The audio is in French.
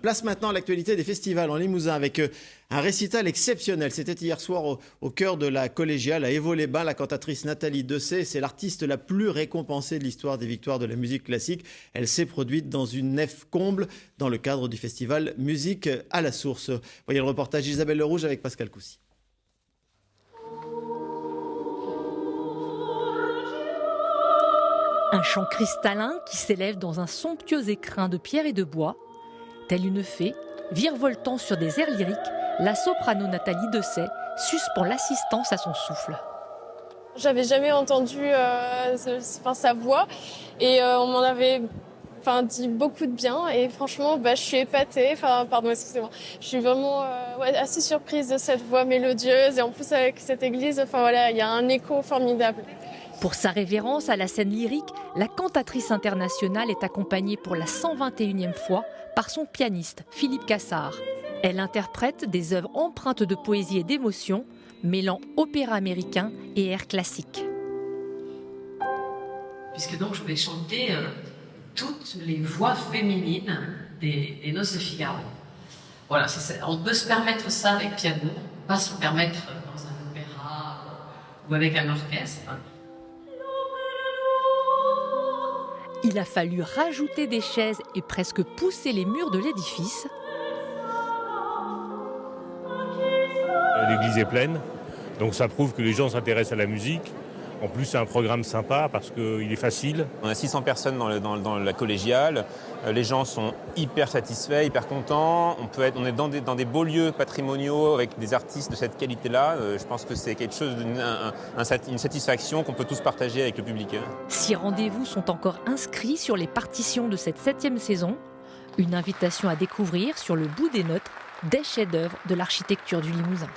Place maintenant à l'actualité des festivals en Limousin avec un récital exceptionnel. C'était hier soir au cœur de la collégiale à Évaux-les-Bains. La cantatrice Nathalie Dessay, c'est l'artiste la plus récompensée de l'histoire des victoires de la musique classique. Elle s'est produite dans une nef comble dans le cadre du festival Musique à la Source. Voyez le reportage Isabelle Lerouge avec Pascal Coucy. Un chant cristallin qui s'élève dans un somptueux écrin de pierre et de bois. Telle une fée, virevoltant sur des airs lyriques, la soprano Nathalie Dessay suspend l'assistance à son souffle. J'avais jamais entendu sa voix et on m'en avait dit beaucoup de bien et franchement je suis épatée, excusez-moi. Je suis vraiment assez surprise de cette voix mélodieuse et en plus avec cette église, il y a un écho formidable. Pour sa révérence à la scène lyrique, la cantatrice internationale est accompagnée pour la 121e fois par son pianiste Philippe Cassard. Elle interprète des œuvres empreintes de poésie et d'émotion, mêlant opéra américain et air classique. Puisque donc je vais chanter toutes les voix féminines des Noces de Figaro. Voilà, on peut se permettre ça avec piano, pas se permettre dans un opéra ou avec un orchestre. Il a fallu rajouter des chaises et presque pousser les murs de l'édifice. L'église est pleine, donc ça prouve que les gens s'intéressent à la musique. En plus, c'est un programme sympa parce qu'il est facile. On a 600 personnes dans la collégiale. Les gens sont hyper satisfaits, hyper contents. On est dans des beaux lieux patrimoniaux avec des artistes de cette qualité-là. Je pense que c'est quelque chose, une satisfaction qu'on peut tous partager avec le public. 6 rendez-vous sont encore inscrits sur les partitions de cette 7e saison. Une invitation à découvrir sur le bout des notes des chefs-d'œuvre de l'architecture du Limousin.